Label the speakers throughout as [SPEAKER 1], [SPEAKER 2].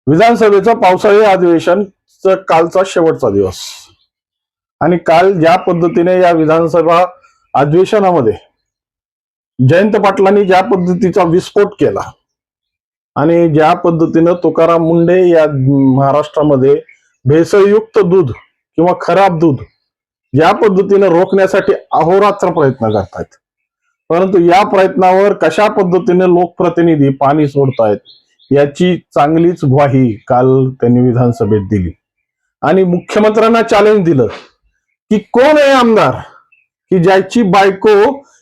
[SPEAKER 1] विधानसभेचं पावसाळी अधिवेशन कालचा शेवटचा दिवस आणि काल ज्या पद्धतीने या विधानसभा अधिवेशनामध्ये जयंत पाटलांनी ज्या पद्धतीचा विस्फोट केला आणि ज्या पद्धतीनं तुकाराम मुंडे या महाराष्ट्रामध्ये भेसळयुक्त दूध किंवा खराब दूध या पद्धतीने रोखण्यासाठी अहोरात्र प्रयत्न करतायत, परंतु या प्रयत्नावर कशा पद्धतीने लोकप्रतिनिधी पाणी सोडतायत याची चांगलीच ग्वाही काल त्यांनी विधानसभेत दिली आणि मुख्यमंत्र्यांना चॅलेंज दिलं की कोण आहे आमदार की ज्याची बायको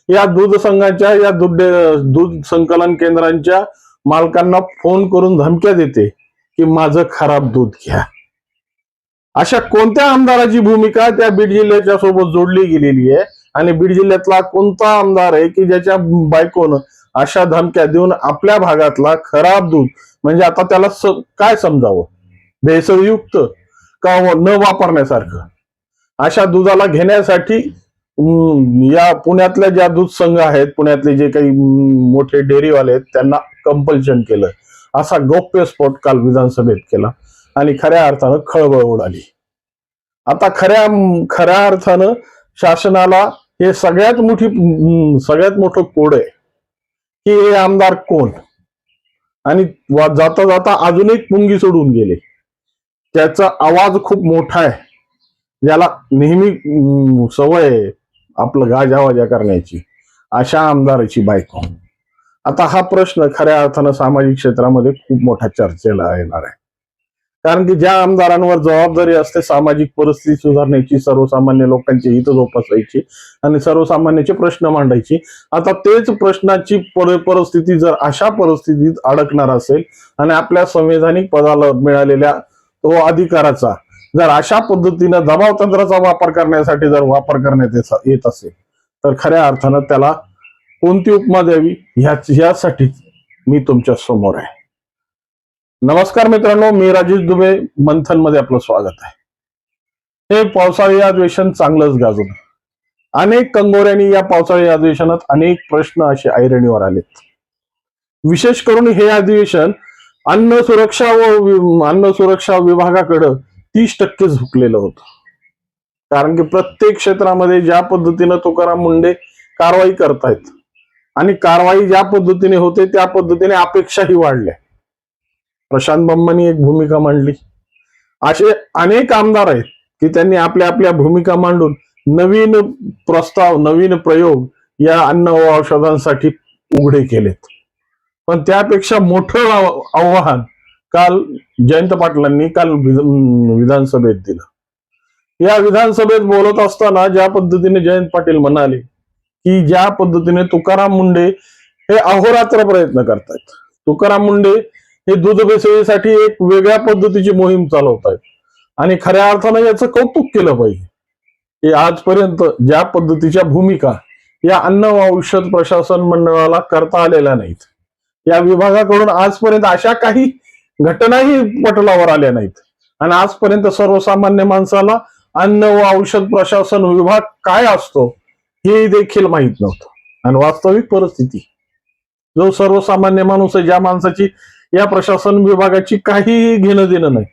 [SPEAKER 1] या दूध संघाच्या या दूध संकलन केंद्रांच्या मालकांना फोन करून धमक्या देते की माझं खराब दूध घ्या. अशा कोणत्या आमदाराची भूमिका त्या बीड जिल्ह्याच्या सोबत जोडली गेलेली आहे आणि बीड जिल्ह्यातला कोणता आमदार आहे की ज्याच्या बायकोनं अशा धमक्या देऊन आपल्या भागातला खराब दूध म्हणजे आता त्याला काय समजावं, भेसळयुक्त का न वापरण्यासारखं अशा दुधाला घेण्यासाठी या पुण्यातल्या ज्या दूध संघ आहेत, पुण्यातले जे काही मोठे डेअरीवाले आहेत त्यांना कंपल्शन केलं. असा गौप्यस्फोट काल विधानसभेत केला आणि खऱ्या अर्थानं खळबळ उडाली. आता खऱ्या अर्थानं शासनाला हे सगळ्यात मोठं कोड आहे की हे आमदार कोण आणि जाता जाता अजून एक पुंगी सोडून गेले. त्याचा आवाज खूप मोठा आहे, ज्याला नेहमी सवय आहे आपलं गाजावाजा करण्याची, अशा आमदाराची बायको. आता हा प्रश्न खऱ्या अर्थानं सामाजिक क्षेत्रामध्ये खूप मोठ्या चर्चेला येणार आहे, कारण की ज्या आमदारांवर जबाबदारी असते सामाजिक परिस्थिती सुधारण्याची, सर्वसामान्य लोकांची हित जोपासायची आणि सर्वसामान्याचे प्रश्न मांडायची, आता तेच प्रश्नाची परिस्थिती जर अशा परिस्थितीत अडकणार असेल आणि आपल्या संवैधानिक पदाला मिळालेल्या तो अधिकाराचा जर अशा पद्धतीनं दबाव तंत्राचा वापर करण्यासाठी जर वापर करण्यात येत असेल तर खऱ्या अर्थानं त्याला कोणती उपमा द्यावी यासाठी मी तुमच्या समोर आहे. नमस्कार मित्रांनो, मी राजेश दुबे, मंथन मध्ये आपलं स्वागत आहे. हे पावसाळी अधिवेशन चांगलंच गाजलं. अनेक कंगोऱ्यांनी या पावसाळी अधिवेशनात अनेक प्रश्न असे ऐरणीवर आलेत. विशेष करून हे अधिवेशन अन्न सुरक्षा विभागाकडे 30% झुकलेलं होतं, कारण की प्रत्येक क्षेत्रामध्ये ज्या पद्धतीनं तुकाराम मुंडे कारवाई करतायत आणि कारवाई ज्या पद्धतीने होते त्या पद्धतीने अपेक्षाही वाढल्या. प्रशांत बंबांनी एक भूमिका मांडली. असे अनेक आमदार आहेत की त्यांनी आपल्या भूमिका मांडून नवीन प्रस्ताव, नवीन प्रयोग या अन्न व औषधांसाठी उघडे केलेत. पण त्यापेक्षा मोठं आव्हान काल जयंत पाटलांनी काल विधानसभेत दिलं. या विधानसभेत बोलत असताना ज्या पद्धतीने जयंत पाटील म्हणाले की ज्या पद्धतीने तुकाराम मुंडे हे अहोरात्र प्रयत्न करतायत, तुकाराम मुंडे हे दूध भेसळीसाठी एक वेगळ्या पद्धतीची मोहीम चालवत आहेत आणि खऱ्या अर्थानं याचं कौतुक केलं पाहिजे की आजपर्यंत ज्या पद्धतीच्या भूमिका या अन्न व औषध प्रशासन मंडळाला करता आलेल्या नाहीत, या विभागाकडून आजपर्यंत अशा काही घटनाही पटलावर आल्या नाहीत आणि आजपर्यंत सर्वसामान्य माणसाला अन्न व औषध प्रशासन विभाग काय असतो हे देखील माहीत नव्हतं. आणि वास्तविक परिस्थिती जो सर्वसामान्य माणूस आहे, ज्या माणसाची या प्रशासन विभागाची काहीही घेणं देणं नाही,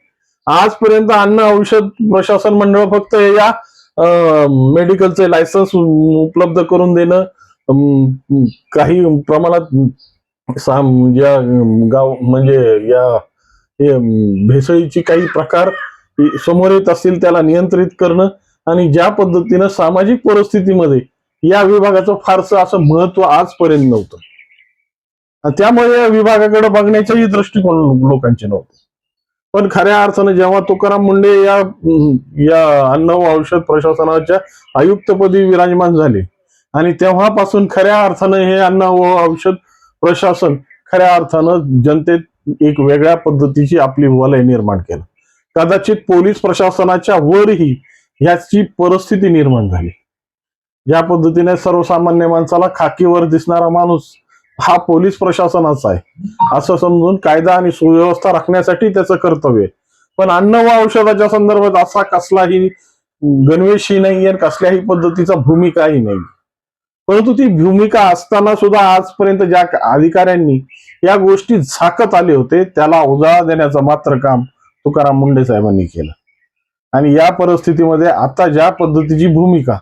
[SPEAKER 1] आजपर्यंत अन्न औषध प्रशासन मंडळ फक्त या मेडिकलचे लायसन्स उपलब्ध करून देणं, काही प्रमाणात या गाव म्हणजे या भेसळीची काही प्रकार समोर येत असतील त्याला नियंत्रित करणं आणि ज्या पद्धतीनं सामाजिक परिस्थितीमध्ये या विभागाचं फारसं असं महत्व आजपर्यंत नव्हतं. त्यामुळे या विभागाकडे बघण्याच्याही दृष्टिकोन लोकांचे नव्हते. पण खऱ्या अर्थानं जेव्हा तुकाराम मुंडे या अन्न व औषध प्रशासनाच्या आयुक्तपदी विराजमान झाले आणि तेव्हापासून खऱ्या अर्थानं हे अन्न व औषध प्रशासन खऱ्या अर्थानं जनतेत एक वेगळ्या पद्धतीची आपली वलय निर्माण केलं. कदाचित पोलीस प्रशासनाच्या वरही याची परिस्थिती निर्माण झाली. ज्या पद्धतीने सर्वसामान्य माणसाला खाकीवर दिसणारा माणूस हा पोलीस प्रशासनाचा आहे असं समजून कायदा आणि सुव्यवस्था राखण्यासाठी त्याचं कर्तव्य, पण अन्न व औषधाच्या संदर्भात असा कसलाही गणवेशही नाही आणि कसल्याही पद्धतीचा भूमिकाही नाही. परंतु ती भूमिका असताना सुद्धा आजपर्यंत ज्या अधिकाऱ्यांनी या गोष्टी झाकत आले होते, त्याला उजाळा देण्याचं मात्र काम तुकाराम मुंढे साहेबांनी केलं. आणि या परिस्थितीमध्ये आता ज्या पद्धतीची भूमिका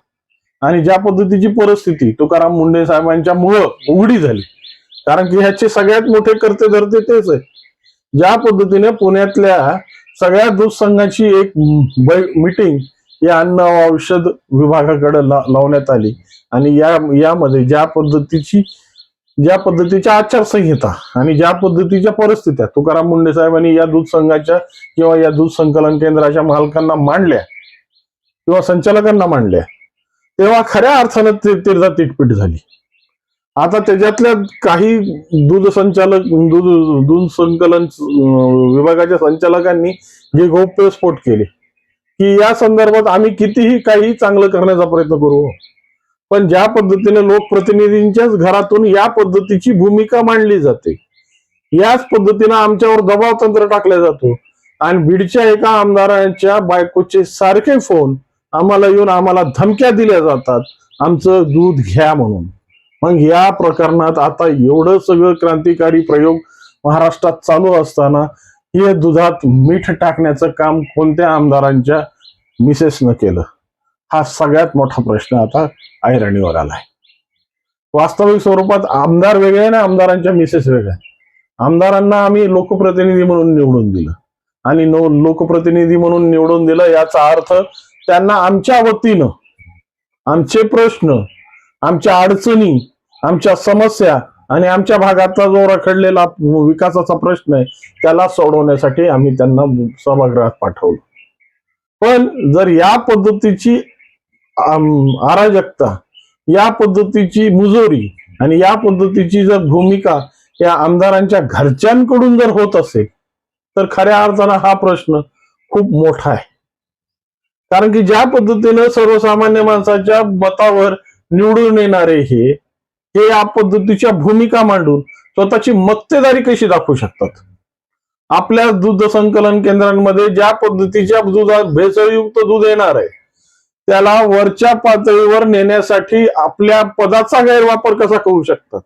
[SPEAKER 1] आणि ज्या पद्धतीची परिस्थिती तुकाराम मुंढे साहेबांच्या मुळे उघडी झाली, कारण की ह्याचे सगळ्यात मोठे करते धरते तेच आहे. ज्या पद्धतीने पुण्यातल्या सगळ्या दूध संघाची एक मीटिंग या अन्न व औषध विभागाकडे लावण्यात आली आणि यामध्ये ज्या पद्धतीच्या आचारसंहिता आणि ज्या पद्धतीच्या परिस्थित्या तुकाराम मुंढे साहेबांनी या दूध संघाच्या किंवा या दूध संकलन केंद्राच्या मालकांना मांडल्या किंवा संचालकांना मांडल्या, तेव्हा खऱ्या अर्थानं तीर्था तिटपीट झाली. आता त्याच्यातल्या काही दूध संकलन विभागाच्या संचालकांनी जे गौप्यस्फोट केले की या संदर्भात आम्ही कितीही काही चांगलं करण्याचा प्रयत्न करू, पण ज्या पद्धतीने लोकप्रतिनिधींच्याच घरातून या पद्धतीची भूमिका मांडली जाते, याच पद्धतीनं आमच्यावर दबाव तंत्र टाकला जातो आणि बीडच्या एका आमदारांच्या बायकोचे सारखे फोन आम्हाला येऊन आम्हाला धमक्या दिल्या जातात, आमचं दूध घ्या म्हणून. मग या प्रकरणात आता एवढं सगळं क्रांतिकारी प्रयोग महाराष्ट्रात चालू असताना हे दुधात मीठ टाकण्याचं काम कोणत्या आमदारांच्या मिसेसनं केलं, हा सगळ्यात मोठा प्रश्न आता ऐरणीवर आलाय. वास्तविक स्वरूपात आमदार वेगळे ना आमदारांच्या मिसेस वेगळ्या. आमदारांना आम्ही लोकप्रतिनिधी म्हणून निवडून दिलं आणि लोकप्रतिनिधी म्हणून निवडून दिलं याचा अर्थ त्यांना आमच्या वतीनं आमचे प्रश्न, आमच्या अडचणी, आमच्या समस्या आणि आमच्या भागाचा जो रखडलेला विकासाचा प्रश्न आहे त्याला सोडवण्यासाठी आम्ही त्यांना सभागृहात पाठवलं. पण जर या पद्धतीची अराजकता, या पद्धतीची मुजोरी आणि या पद्धतीची जर भूमिका या आमदारांच्या घरच्यांकडून जर होत असेल तर खऱ्या अर्थानं हा प्रश्न खूप मोठा आहे. कारण की ज्या पद्धतीनं सर्वसामान्य माणसाच्या मतावर निवडून येणारे हे या पद्धतीच्या भूमिका मांडून स्वतःची मक्तेदारी कशी दाखवू शकतात. आपल्या दूध संकलन केंद्रांमध्ये ज्या पद्धतीच्या दुधात भेसळयुक्त दूध येणार आहे त्याला वरच्या पातळीवर नेण्यासाठी आपल्या पदाचा गैरवापर कसा करू शकतात.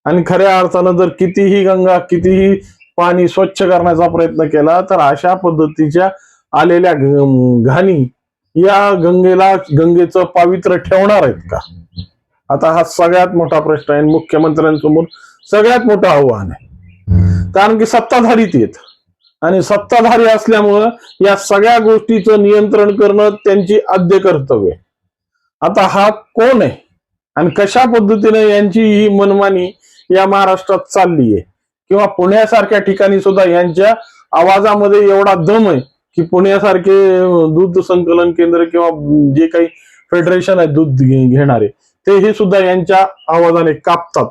[SPEAKER 1] आणि खऱ्या अर्थानं जर कितीही पाणी स्वच्छ करण्याचा प्रयत्न केला तर अशा पद्धतीच्या आलेल्या घाणी या गंगेचं पावित्र्य ठेवणार आहेत का? आता हा सगळ्यात मोठा प्रश्न आहे. मुख्यमंत्र्यांसमोर सगळ्यात मोठं आव्हान आहे. कारण की सत्ताधारी येत आणि सत्ताधारी असल्यामुळं या सगळ्या गोष्टीचं नियंत्रण करणं त्यांची आद्य कर्तव्य. आता हा कोण आहे आणि कशा पद्धतीने यांची ही मनमानी या महाराष्ट्रात चालली आहे किंवा पुण्यासारख्या ठिकाणी सुद्धा यांच्या आवाजामध्ये एवढा दम आहे की पुण्यासारखे दूध संकलन केंद्र किंवा जे काही फेडरेशन आहे दूध घेणारे ते हे सुद्धा यांच्या आवाजाने कापतात.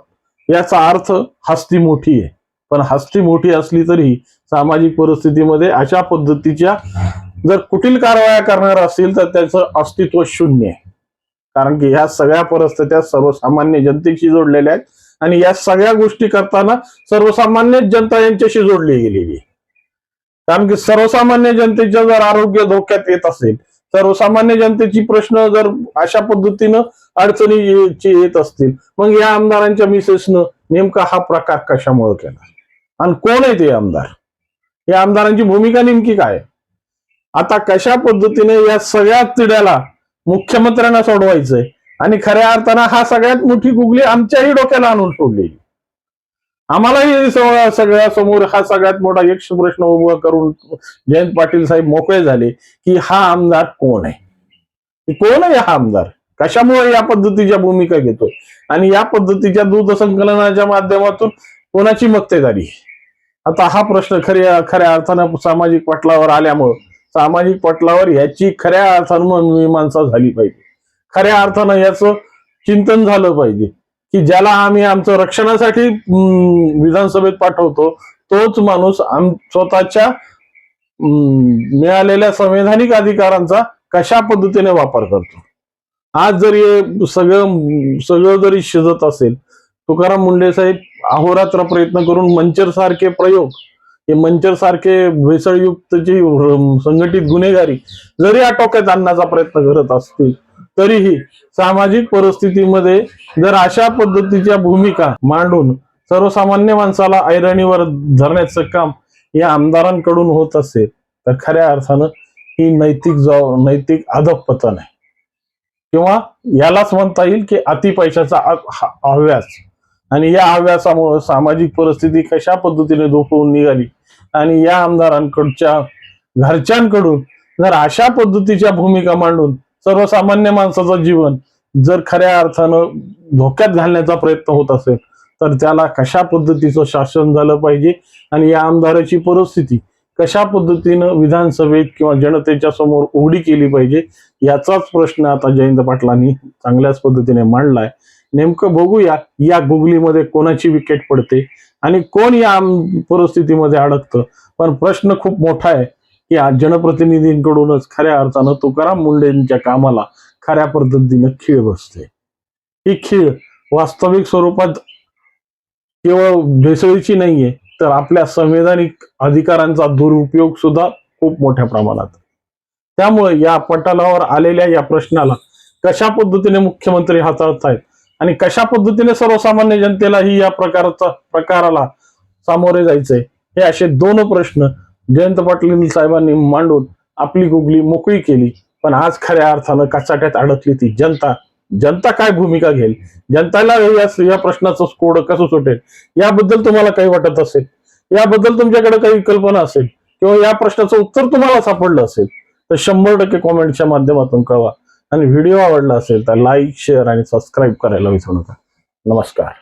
[SPEAKER 1] याचा अर्थ हस्ती मोठी आहे. पण हस्ती मोठी असली तरी सामाजिक परिस्थितीमध्ये अशा पद्धतीच्या जर कुटील कारवाया करणार असतील तर त्याचं अस्तित्व शून्य आहे. कारण की ह्या सगळ्या परिस्थित्या सर्वसामान्य जनतेशी जोडलेल्या आहेत आणि या सगळ्या गोष्टी करताना सर्वसामान्य जनता यांच्याशी जोडली गेलेली आहे. कारण की सर्वसामान्य जनतेचं जर आरोग्य धोक्यात येत असेल, सर्वसामान्य जनतेची प्रश्न जर अशा पद्धतीनं अडचणी येत असतील, मग या आमदारांच्या मिसेसनं नेमका हा प्रकार कशामुळे केला आणि कोण आहे ते आमदार, या आमदारांची भूमिका नेमकी काय? आता कशा पद्धतीने या सगळ्या तिड्याला मुख्यमंत्र्यांना सोडवायचंय आणि खऱ्या अर्थानं हा सगळ्यात मोठी गुगली आमच्याही डोक्याला आणून सोडलेली. आम्हालाही सगळ्या समोर हा सगळ्यात मोठा एक प्रश्न उभा करून जयंत पाटील साहेब मोकळे झाले की हा आमदार कोण आहे, कोण आहे हा आमदार, कशामुळे या पद्धतीच्या भूमिका घेतो आणि या पद्धतीच्या दूध संकलनाच्या माध्यमातून कोणाची मक्तेदारी. आता हा प्रश्न खऱ्या अर्थानं सामाजिक पटलावर आल्यामुळं सामाजिक पटलावर याची खऱ्या अर्थानं मीमांसा झाली पाहिजे. खऱ्या अर्थानं याचं चिंतन झालं पाहिजे की ज्याला आम्ही आमचं रक्षणासाठी विधानसभेत पाठवतो तोच माणूस स्वतःच्या मिळालेल्या संवैधानिक अधिकारांचा कशा पद्धतीने वापर करतो. आज जरी सगळं जरी शिजत असेल, तुकाराम मुंढे साहेब अहोरात्र प्रयत्न करून मंचर सारखे प्रयोग, हे मंचर सारखे भेसळयुक्तची संघटित गुन्हेगारी जरी आटोक्यात आणण्याचा प्रयत्न करत असतील तरीही सामाजिक परिस्थितीमध्ये जर अशा पद्धतीच्या भूमिका मांडून सर्वसामान्य माणसाला ऐरणीवर धरण्याचं काम या आमदारांकडून होत असेल तर खऱ्या अर्थानं ही नैतिक अधःपतन आहे, किंवा यालाच म्हणता येईल की अति पैशाचा हव्यास. आणि या हव्यासामुळे सामाजिक परिस्थिती कशा पद्धतीने धोकळून निघाली आणि या आमदारांकडच्या घरच्यांकडून जर अशा पद्धतीच्या भूमिका मांडून सर्वसामान्य माणसाचं जीवन जर खऱ्या अर्थानं धोक्यात घालण्याचा प्रयत्न होत असेल तर त्याला कशा पद्धतीचं शासन झालं पाहिजे आणि या आमदाराची परिस्थिती कशा पद्धतीनं विधानसभेत किंवा जनतेच्या समोर उघडी केली पाहिजे याचाच प्रश्न आता जयंत पाटलांनी चांगल्याच पद्धतीने मांडलाय. नेमकं बघूया या गुगलीमध्ये कोणाची विकेट पडते आणि कोण या परिस्थितीमध्ये अडकतं. पण प्रश्न खूप मोठा आहे की आज जनप्रतिनिधींकडूनच खऱ्या अर्थानं तुकाराम मुंढेंच्या कामाला खऱ्या पद्धतीनं खीळ बसते. ही खीळ वास्तविक स्वरूपात केवळ भेसळीची नाहीये तर आपल्या संवैधानिक अधिकारांचा दुरुपयोग सुद्धा खूप मोठ्या प्रमाणात. त्यामुळे या पटलावर आलेल्या या प्रश्नाला कशा पद्धतीने मुख्यमंत्री हाताळतायत आणि कशा पद्धतीने सर्वसामान्य जनतेलाही या प्रकाराला सामोरे जायचंय हे असे दोन प्रश्न जयंत पाटील साहेबांनी मांडून आपली गुगली मोकळी केली. पण आज खऱ्या अर्थानं कचाट्यात अडकली ती जनता काय भूमिका घेईल, जनताला या प्रश्नाचं कोड कसं सुटेल याबद्दल तुम्हाला काही वाटत असेल, याबद्दल तुमच्याकडे काही कल्पना असेल किंवा या प्रश्नाचं उत्तर तुम्हाला सापडलं असेल तर 100% कॉमेंटच्या माध्यमातून कळवा. आणि व्हिडिओ आवडला असेल तर लाईक, शेअर आणि सबस्क्राईब करायला विसरू नका. नमस्कार.